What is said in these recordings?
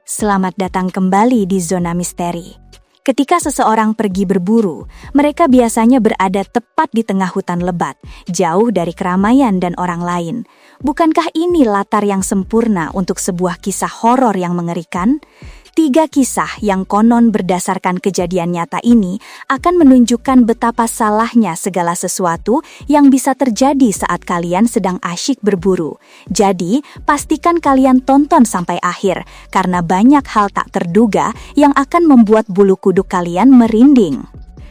Selamat datang kembali di Zona Misteri. Ketika seseorang pergi berburu, mereka biasanya berada tepat di tengah hutan lebat, jauh dari keramaian dan orang lain. Bukankah ini latar yang sempurna untuk sebuah kisah horor yang mengerikan? 3 kisah yang konon berdasarkan kejadian nyata ini akan menunjukkan betapa salahnya segala sesuatu yang bisa terjadi saat kalian sedang asyik berburu. Jadi, pastikan kalian tonton sampai akhir, karena banyak hal tak terduga yang akan membuat bulu kuduk kalian merinding.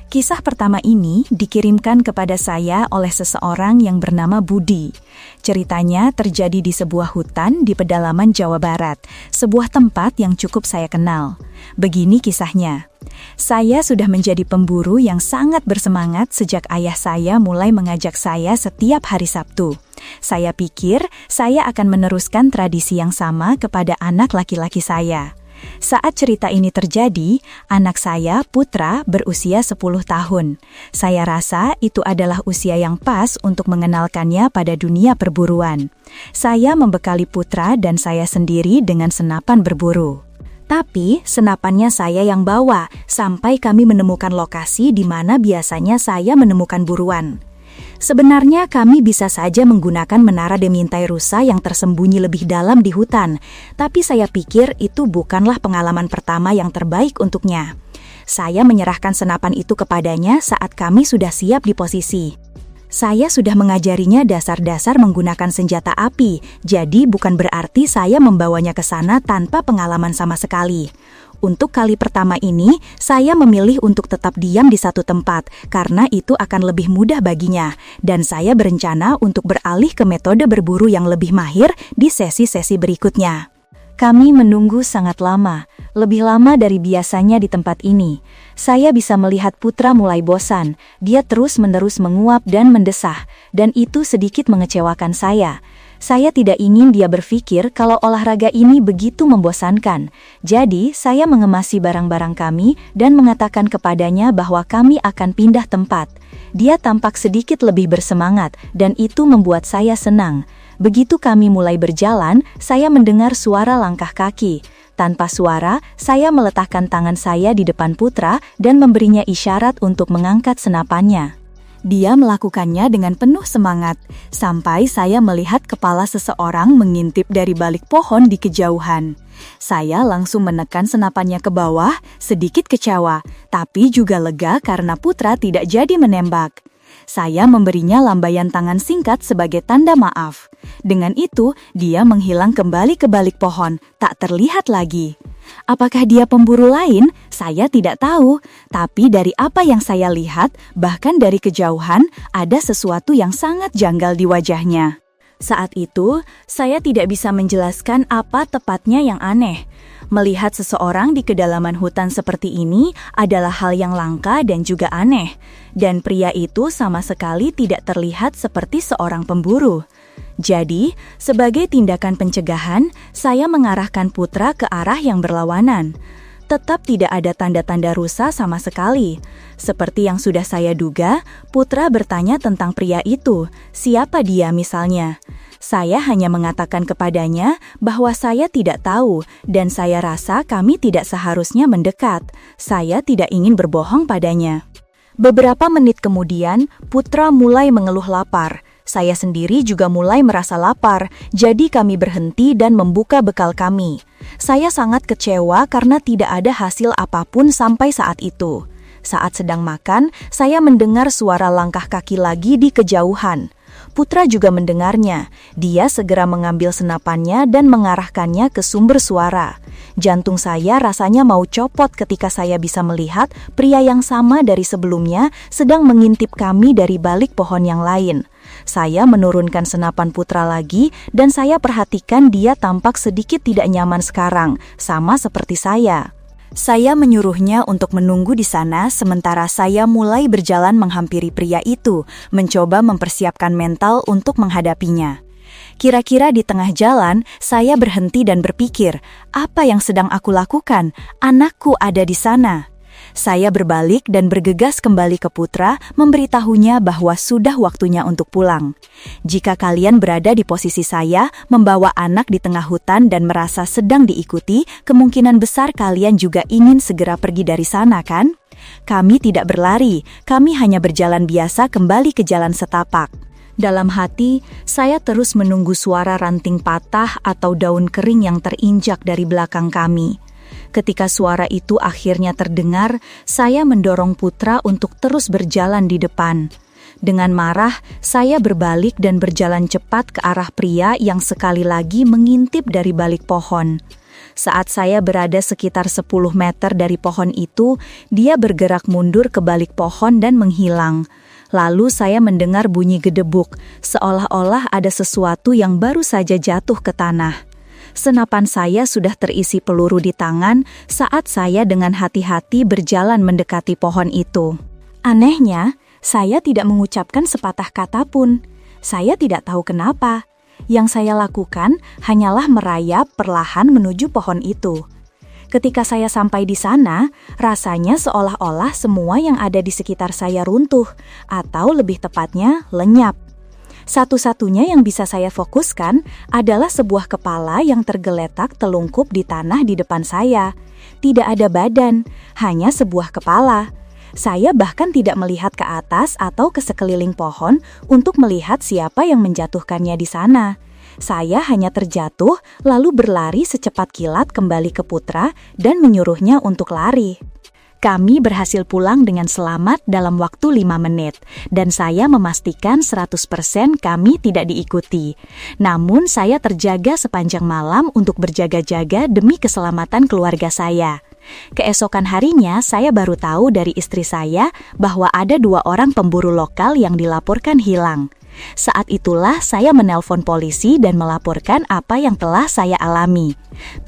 Kisah pertama ini dikirimkan kepada saya oleh seseorang yang bernama Budi. Ceritanya terjadi di sebuah hutan di pedalaman Jawa Barat, sebuah tempat yang cukup saya kenal. Begini kisahnya. Saya sudah menjadi pemburu yang sangat bersemangat sejak ayah saya mulai mengajak saya setiap hari Sabtu. Saya pikir saya akan meneruskan tradisi yang sama kepada anak laki-laki saya. Saat cerita ini terjadi, anak saya, Putra, berusia 10 tahun. Saya rasa itu adalah usia yang pas untuk mengenalkannya pada dunia perburuan. Saya membekali Putra dan saya sendiri dengan senapan berburu. Tapi, senapannya saya yang bawa, sampai kami menemukan lokasi di mana biasanya saya menemukan buruan. Sebenarnya kami bisa saja menggunakan menara Demintai rusa yang tersembunyi lebih dalam di hutan, tapi saya pikir itu bukanlah pengalaman pertama yang terbaik untuknya. Saya menyerahkan senapan itu kepadanya saat kami sudah siap di posisi. Saya sudah mengajarinya dasar-dasar menggunakan senjata api, jadi bukan berarti saya membawanya ke sana tanpa pengalaman sama sekali. Untuk kali pertama ini, saya memilih untuk tetap diam di satu tempat, karena itu akan lebih mudah baginya, dan saya berencana untuk beralih ke metode berburu yang lebih mahir di sesi-sesi berikutnya. Kami menunggu sangat lama, lebih lama dari biasanya di tempat ini. Saya bisa melihat Putra mulai bosan, dia terus-menerus menguap dan mendesah, dan itu sedikit mengecewakan saya. Saya tidak ingin dia berpikir kalau olahraga ini begitu membosankan. Jadi, saya mengemasi barang-barang kami dan mengatakan kepadanya bahwa kami akan pindah tempat. Dia tampak sedikit lebih bersemangat dan itu membuat saya senang. Begitu kami mulai berjalan, saya mendengar suara langkah kaki. Tanpa suara, saya meletakkan tangan saya di depan Putra dan memberinya isyarat untuk mengangkat senapannya. Dia melakukannya dengan penuh semangat, sampai saya melihat kepala seseorang mengintip dari balik pohon di kejauhan. Saya langsung menekan senapannya ke bawah, sedikit kecewa, tapi juga lega karena Putra tidak jadi menembak. Saya memberinya lambaian tangan singkat sebagai tanda maaf. Dengan itu, dia menghilang kembali ke balik pohon, tak terlihat lagi. Apakah dia pemburu lain? Saya tidak tahu. Tapi dari apa yang saya lihat, bahkan dari kejauhan, ada sesuatu yang sangat janggal di wajahnya. Saat itu, saya tidak bisa menjelaskan apa tepatnya yang aneh. Melihat seseorang di kedalaman hutan seperti ini adalah hal yang langka dan juga aneh. Dan pria itu sama sekali tidak terlihat seperti seorang pemburu. Jadi, sebagai tindakan pencegahan, saya mengarahkan Putra ke arah yang berlawanan. Tetap tidak ada tanda-tanda rusa sama sekali. Seperti yang sudah saya duga, Putra bertanya tentang pria itu. Siapa dia misalnya? Saya hanya mengatakan kepadanya bahwa saya tidak tahu dan saya rasa kami tidak seharusnya mendekat. Saya tidak ingin berbohong padanya. Beberapa menit kemudian, Putra mulai mengeluh lapar. Saya sendiri juga mulai merasa lapar, jadi kami berhenti dan membuka bekal kami. Saya sangat kecewa karena tidak ada hasil apapun sampai saat itu. Saat sedang makan, saya mendengar suara langkah kaki lagi di kejauhan. Putra juga mendengarnya. Dia segera mengambil senapannya dan mengarahkannya ke sumber suara. Jantung saya rasanya mau copot ketika saya bisa melihat pria yang sama dari sebelumnya sedang mengintip kami dari balik pohon yang lain. Saya menurunkan senapan Putra lagi dan saya perhatikan dia tampak sedikit tidak nyaman sekarang, sama seperti saya. Saya menyuruhnya untuk menunggu di sana sementara saya mulai berjalan menghampiri pria itu, mencoba mempersiapkan mental untuk menghadapinya. Kira-kira di tengah jalan, saya berhenti dan berpikir, apa yang sedang aku lakukan? Anakku ada di sana. Saya berbalik dan bergegas kembali ke putra, memberitahunya bahwa sudah waktunya untuk pulang. Jika kalian berada di posisi saya, membawa anak di tengah hutan dan merasa sedang diikuti, kemungkinan besar kalian juga ingin segera pergi dari sana, kan? Kami tidak berlari, kami hanya berjalan biasa kembali ke jalan setapak. Dalam hati, saya terus menunggu suara ranting patah atau daun kering yang terinjak dari belakang kami. Ketika suara itu akhirnya terdengar, saya mendorong putra untuk terus berjalan di depan. Dengan marah, saya berbalik dan berjalan cepat ke arah pria yang sekali lagi mengintip dari balik pohon. Saat saya berada sekitar 10 meter dari pohon itu, dia bergerak mundur ke balik pohon dan menghilang. Lalu saya mendengar bunyi gedebuk, seolah-olah ada sesuatu yang baru saja jatuh ke tanah. Senapan saya sudah terisi peluru di tangan saat saya dengan hati-hati berjalan mendekati pohon itu. Anehnya, saya tidak mengucapkan sepatah kata pun. Saya tidak tahu kenapa. Yang saya lakukan hanyalah merayap perlahan menuju pohon itu. Ketika saya sampai di sana, rasanya seolah-olah semua yang ada di sekitar saya runtuh, atau lebih tepatnya lenyap. Satu-satunya yang bisa saya fokuskan adalah sebuah kepala yang tergeletak telungkup di tanah di depan saya. Tidak ada badan, hanya sebuah kepala. Saya bahkan tidak melihat ke atas atau ke sekeliling pohon untuk melihat siapa yang menjatuhkannya di sana. Saya hanya terjatuh lalu berlari secepat kilat kembali ke putra dan menyuruhnya untuk lari. Kami berhasil pulang dengan selamat dalam waktu 5 menit, dan saya memastikan 100% kami tidak diikuti. Namun saya terjaga sepanjang malam untuk berjaga-jaga demi keselamatan keluarga saya. Keesokan harinya, saya baru tahu dari istri saya bahwa ada 2 orang pemburu lokal yang dilaporkan hilang. Saat itulah saya menelpon polisi dan melaporkan apa yang telah saya alami.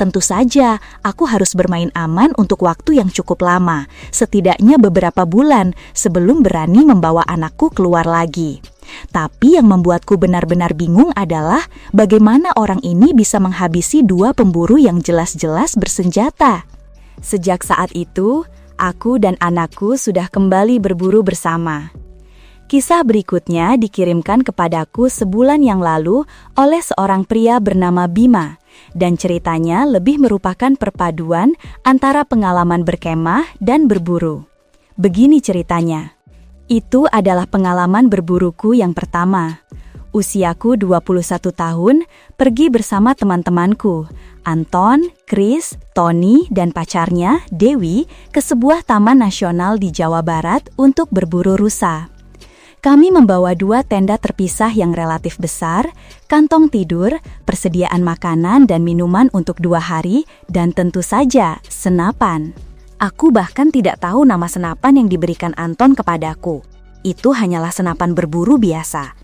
Tentu saja, aku harus bermain aman untuk waktu yang cukup lama, setidaknya beberapa bulan sebelum berani membawa anakku keluar lagi. Tapi yang membuatku benar-benar bingung adalah bagaimana orang ini bisa menghabisi 2 pemburu yang jelas-jelas bersenjata. Sejak saat itu, aku dan anakku sudah kembali berburu bersama. Kisah berikutnya dikirimkan kepadaku sebulan yang lalu oleh seorang pria bernama Bima, dan ceritanya lebih merupakan perpaduan antara pengalaman berkemah dan berburu. Begini ceritanya. Itu adalah pengalaman berburuku yang pertama. Usiaku 21 tahun, pergi bersama teman-temanku, Anton, Chris, Tony, dan pacarnya, Dewi, ke sebuah taman nasional di Jawa Barat untuk berburu rusa. Kami membawa 2 tenda terpisah yang relatif besar, kantong tidur, persediaan makanan dan minuman untuk 2 hari, dan tentu saja senapan. Aku bahkan tidak tahu nama senapan yang diberikan Anton kepadaku. Itu hanyalah senapan berburu biasa.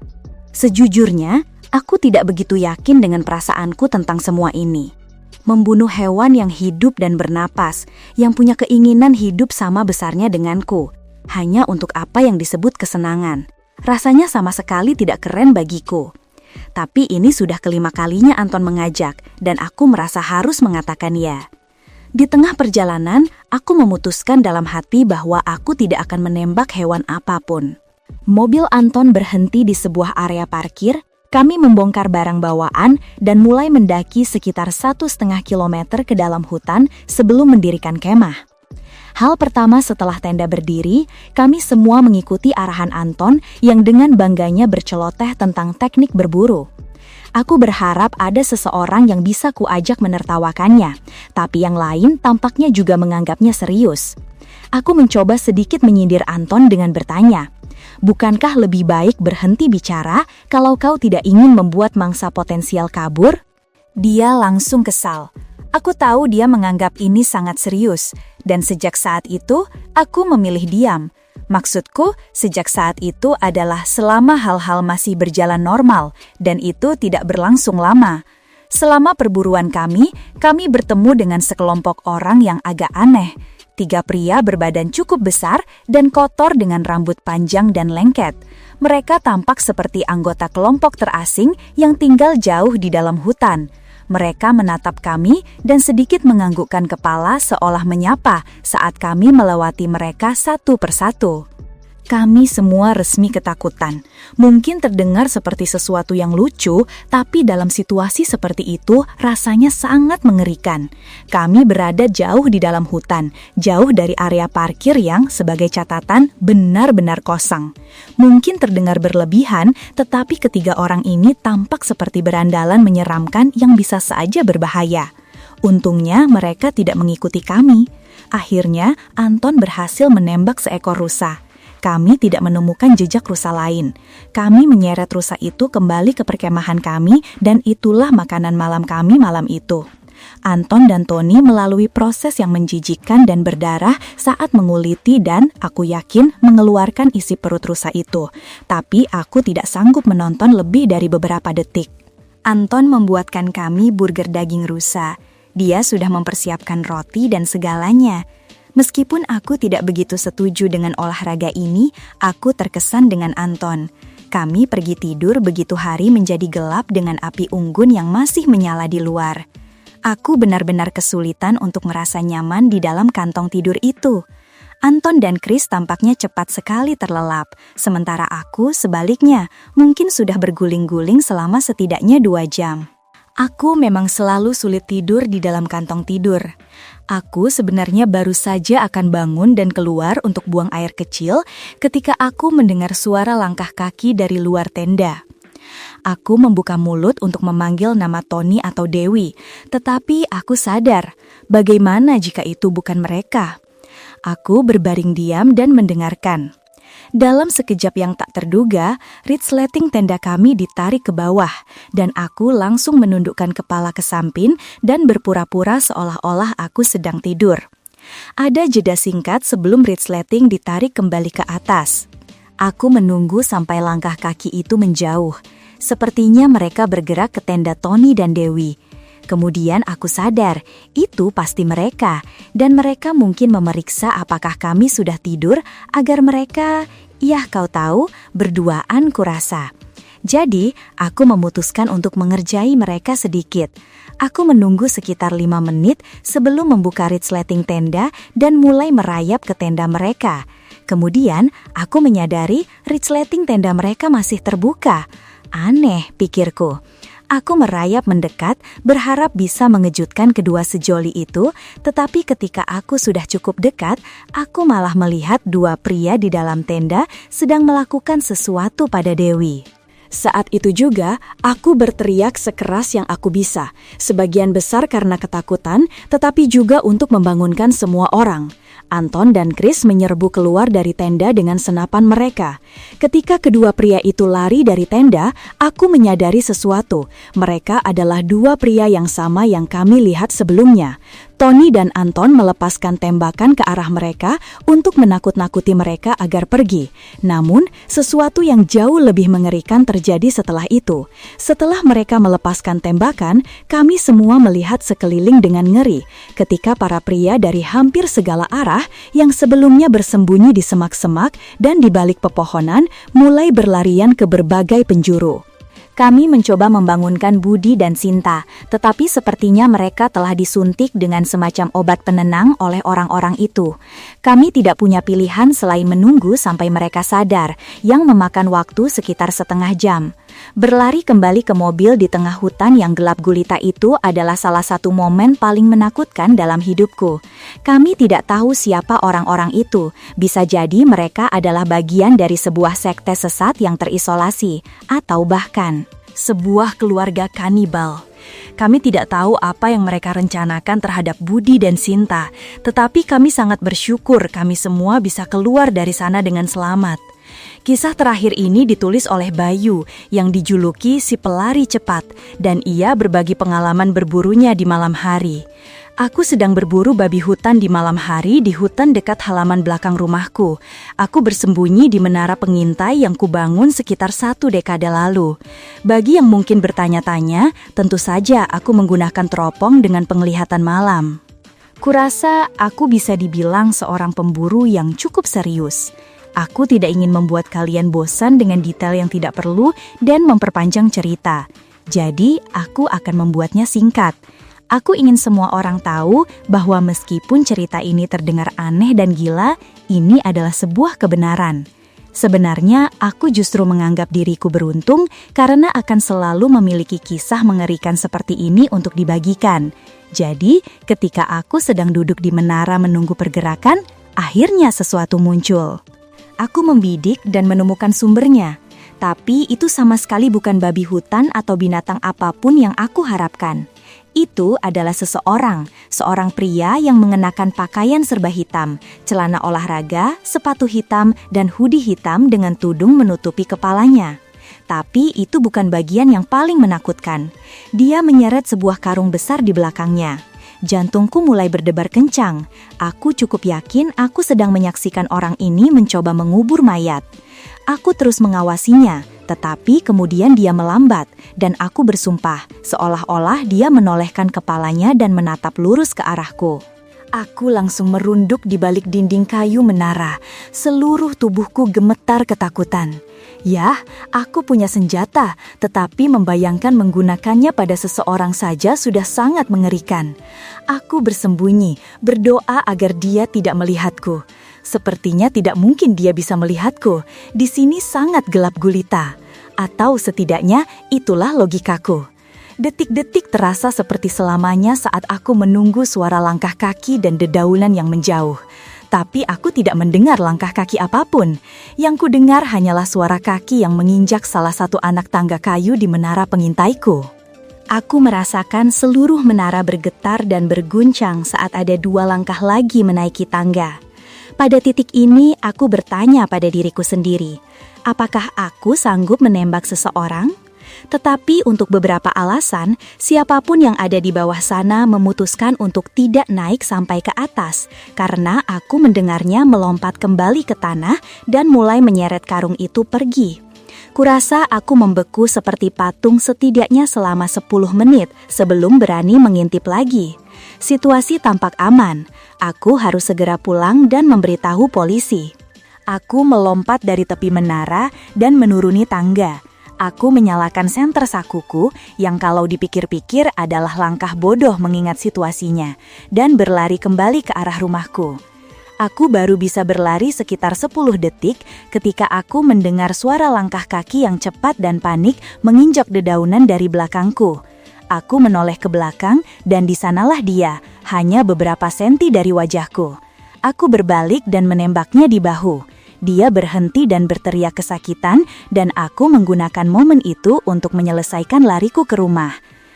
Sejujurnya, aku tidak begitu yakin dengan perasaanku tentang semua ini. Membunuh hewan yang hidup dan bernapas, yang punya keinginan hidup sama besarnya denganku, hanya untuk apa yang disebut kesenangan. Rasanya sama sekali tidak keren bagiku. Tapi ini sudah kelima kalinya Anton mengajak, dan aku merasa harus mengatakan ya. Di tengah perjalanan, aku memutuskan dalam hati bahwa aku tidak akan menembak hewan apapun. Mobil Anton berhenti di sebuah area parkir, kami membongkar barang bawaan dan mulai mendaki sekitar 1,5 kilometer ke dalam hutan sebelum mendirikan kemah. Hal pertama setelah tenda berdiri, kami semua mengikuti arahan Anton yang dengan bangganya berceloteh tentang teknik berburu. Aku berharap ada seseorang yang bisa kuajak menertawakannya, tapi yang lain tampaknya juga menganggapnya serius. Aku mencoba sedikit menyindir Anton dengan bertanya, "Bukankah lebih baik berhenti bicara kalau kau tidak ingin membuat mangsa potensial kabur?" Dia langsung kesal. Aku tahu dia menganggap ini sangat serius, dan sejak saat itu, aku memilih diam. Maksudku, sejak saat itu adalah selama hal-hal masih berjalan normal, dan itu tidak berlangsung lama. Selama perburuan kami bertemu dengan sekelompok orang yang agak aneh. 3 pria berbadan cukup besar dan kotor dengan rambut panjang dan lengket. Mereka tampak seperti anggota kelompok terasing yang tinggal jauh di dalam hutan. Mereka menatap kami dan sedikit menganggukkan kepala seolah menyapa saat kami melewati mereka satu persatu. Kami semua resmi ketakutan. Mungkin terdengar seperti sesuatu yang lucu, tapi dalam situasi seperti itu rasanya sangat mengerikan. Kami berada jauh di dalam hutan, jauh dari area parkir yang, sebagai catatan, benar-benar kosong. Mungkin terdengar berlebihan, tetapi ketiga orang ini tampak seperti berandalan menyeramkan yang bisa saja berbahaya. Untungnya mereka tidak mengikuti kami. Akhirnya, Anton berhasil menembak seekor rusa. Kami tidak menemukan jejak rusa lain. Kami menyeret rusa itu kembali ke perkemahan kami dan itulah makanan malam kami malam itu. Anton dan Tony melalui proses yang menjijikkan dan berdarah saat menguliti dan, aku yakin, mengeluarkan isi perut rusa itu. Tapi aku tidak sanggup menonton lebih dari beberapa detik. Anton membuatkan kami burger daging rusa. Dia sudah mempersiapkan roti dan segalanya. Meskipun aku tidak begitu setuju dengan olahraga ini, aku terkesan dengan Anton. Kami pergi tidur begitu hari menjadi gelap dengan api unggun yang masih menyala di luar. Aku benar-benar kesulitan untuk merasa nyaman di dalam kantong tidur itu. Anton dan Chris tampaknya cepat sekali terlelap, sementara aku sebaliknya mungkin sudah berguling-guling selama setidaknya 2 jam. Aku memang selalu sulit tidur di dalam kantong tidur. Aku sebenarnya baru saja akan bangun dan keluar untuk buang air kecil ketika aku mendengar suara langkah kaki dari luar tenda. Aku membuka mulut untuk memanggil nama Tony atau Dewi, tetapi aku sadar, bagaimana jika itu bukan mereka? Aku berbaring diam dan mendengarkan. Dalam sekejap yang tak terduga, resleting tenda kami ditarik ke bawah, dan aku langsung menundukkan kepala ke samping dan berpura-pura seolah-olah aku sedang tidur. Ada jeda singkat sebelum resleting ditarik kembali ke atas. Aku menunggu sampai langkah kaki itu menjauh. Sepertinya mereka bergerak ke tenda Tony dan Dewi. Kemudian aku sadar, itu pasti mereka, dan mereka mungkin memeriksa apakah kami sudah tidur agar mereka, ya kau tahu, berduaan kurasa. Jadi, aku memutuskan untuk mengerjai mereka sedikit. Aku menunggu sekitar 5 menit sebelum membuka resleting tenda dan mulai merayap ke tenda mereka. Kemudian, aku menyadari resleting tenda mereka masih terbuka. Aneh, pikirku. Aku merayap mendekat, berharap bisa mengejutkan kedua sejoli itu, tetapi ketika aku sudah cukup dekat, aku malah melihat 2 pria di dalam tenda sedang melakukan sesuatu pada Dewi. Saat itu juga, aku berteriak sekeras yang aku bisa, sebagian besar karena ketakutan, tetapi juga untuk membangunkan semua orang. Anton dan Chris menyerbu keluar dari tenda dengan senapan mereka. Ketika kedua pria itu lari dari tenda, aku menyadari sesuatu. Mereka adalah 2 pria yang sama yang kami lihat sebelumnya. Tony dan Anton melepaskan tembakan ke arah mereka untuk menakut-nakuti mereka agar pergi. Namun, sesuatu yang jauh lebih mengerikan terjadi setelah itu. Setelah mereka melepaskan tembakan, kami semua melihat sekeliling dengan ngeri ketika para pria dari hampir segala arah yang sebelumnya bersembunyi di semak-semak dan di balik pepohonan mulai berlarian ke berbagai penjuru. Kami mencoba membangunkan Budi dan Sinta, tetapi sepertinya mereka telah disuntik dengan semacam obat penenang oleh orang-orang itu. Kami tidak punya pilihan selain menunggu sampai mereka sadar, yang memakan waktu sekitar setengah jam. Berlari kembali ke mobil di tengah hutan yang gelap gulita itu adalah salah satu momen paling menakutkan dalam hidupku. Kami tidak tahu siapa orang-orang itu. Bisa jadi mereka adalah bagian dari sebuah sekte sesat yang terisolasi, atau bahkan sebuah keluarga kanibal. Kami tidak tahu apa yang mereka rencanakan terhadap Budi dan Sinta, tetapi kami sangat bersyukur kami semua bisa keluar dari sana dengan selamat. Kisah terakhir ini ditulis oleh Bayu yang dijuluki si pelari cepat, dan ia berbagi pengalaman berburunya di malam hari. Aku sedang berburu babi hutan di malam hari di hutan dekat halaman belakang rumahku. Aku bersembunyi di menara pengintai yang kubangun sekitar 1 dekade lalu. Bagi yang mungkin bertanya-tanya, tentu saja aku menggunakan teropong dengan penglihatan malam. Kurasa aku bisa dibilang seorang pemburu yang cukup serius. Aku tidak ingin membuat kalian bosan dengan detail yang tidak perlu dan memperpanjang cerita. Jadi, aku akan membuatnya singkat. Aku ingin semua orang tahu bahwa meskipun cerita ini terdengar aneh dan gila, ini adalah sebuah kebenaran. Sebenarnya, aku justru menganggap diriku beruntung karena akan selalu memiliki kisah mengerikan seperti ini untuk dibagikan. Jadi, ketika aku sedang duduk di menara menunggu pergerakan, akhirnya sesuatu muncul. Aku membidik dan menemukan sumbernya. Tapi itu sama sekali bukan babi hutan atau binatang apapun yang aku harapkan. Itu adalah seorang pria yang mengenakan pakaian serba hitam, celana olahraga, sepatu hitam, dan hoodie hitam dengan tudung menutupi kepalanya. Tapi itu bukan bagian yang paling menakutkan. Dia menyeret sebuah karung besar di belakangnya. Jantungku mulai berdebar kencang. Aku cukup yakin aku sedang menyaksikan orang ini mencoba mengubur mayat. Aku terus mengawasinya, tetapi kemudian dia melambat, dan aku bersumpah, seolah-olah dia menolehkan kepalanya dan menatap lurus ke arahku. Aku langsung merunduk di balik dinding kayu menara. Seluruh tubuhku gemetar ketakutan. Ya, aku punya senjata, tetapi membayangkan menggunakannya pada seseorang saja sudah sangat mengerikan. Aku bersembunyi, berdoa agar dia tidak melihatku. Sepertinya tidak mungkin dia bisa melihatku. Di sini sangat gelap gulita. Atau setidaknya itulah logikaku. Detik-detik terasa seperti selamanya saat aku menunggu suara langkah kaki dan dedaunan yang menjauh. Tapi aku tidak mendengar langkah kaki apapun. Yang kudengar hanyalah suara kaki yang menginjak salah satu anak tangga kayu di menara pengintaiku. Aku merasakan seluruh menara bergetar dan berguncang saat ada 2 langkah lagi menaiki tangga. Pada titik ini, aku bertanya pada diriku sendiri, apakah aku sanggup menembak seseorang? Tetapi untuk beberapa alasan, siapapun yang ada di bawah sana memutuskan untuk tidak naik sampai ke atas, karena aku mendengarnya melompat kembali ke tanah dan mulai menyeret karung itu pergi. Kurasa aku membeku seperti patung setidaknya selama 10 menit sebelum berani mengintip lagi. Situasi tampak aman. Aku harus segera pulang dan memberitahu polisi. Aku melompat dari tepi menara dan menuruni tangga. Aku menyalakan senter sakuku yang kalau dipikir-pikir adalah langkah bodoh mengingat situasinya, dan berlari kembali ke arah rumahku. Aku baru bisa berlari sekitar 10 detik ketika aku mendengar suara langkah kaki yang cepat dan panik menginjak dedaunan dari belakangku. Aku menoleh ke belakang dan di sanalah dia, hanya beberapa senti dari wajahku. Aku berbalik dan menembaknya di bahu. Dia berhenti dan berteriak kesakitan dan aku menggunakan momen itu untuk menyelesaikan lariku ke rumah.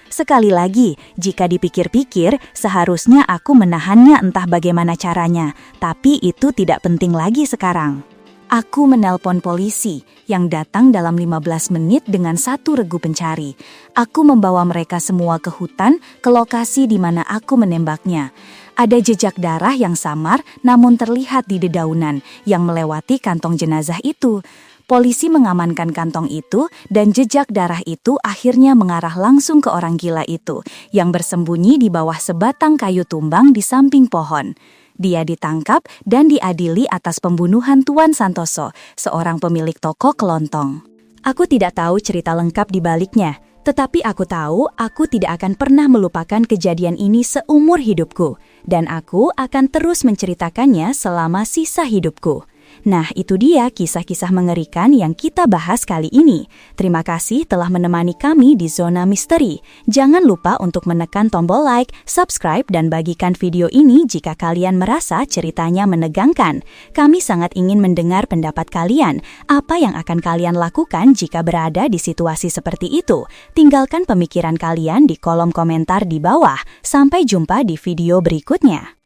Sekali lagi, jika dipikir-pikir, seharusnya aku menahannya entah bagaimana caranya, tapi itu tidak penting lagi sekarang. Aku menelpon polisi yang datang dalam 15 menit dengan 1 regu pencari. Aku membawa mereka semua ke hutan, ke lokasi di mana aku menembaknya. Ada jejak darah yang samar namun terlihat di dedaunan yang melewati kantong jenazah itu. Polisi mengamankan kantong itu dan jejak darah itu akhirnya mengarah langsung ke orang gila itu yang bersembunyi di bawah sebatang kayu tumbang di samping pohon. Dia ditangkap dan diadili atas pembunuhan Tuan Santoso, seorang pemilik toko kelontong. Aku tidak tahu cerita lengkap di baliknya, tetapi aku tahu aku tidak akan pernah melupakan kejadian ini seumur hidupku, dan aku akan terus menceritakannya selama sisa hidupku. Nah, itu dia kisah-kisah mengerikan yang kita bahas kali ini. Terima kasih telah menemani kami di Zona Misteri. Jangan lupa untuk menekan tombol like, subscribe, dan bagikan video ini jika kalian merasa ceritanya menegangkan. Kami sangat ingin mendengar pendapat kalian. Apa yang akan kalian lakukan jika berada di situasi seperti itu? Tinggalkan pemikiran kalian di kolom komentar di bawah. Sampai jumpa di video berikutnya.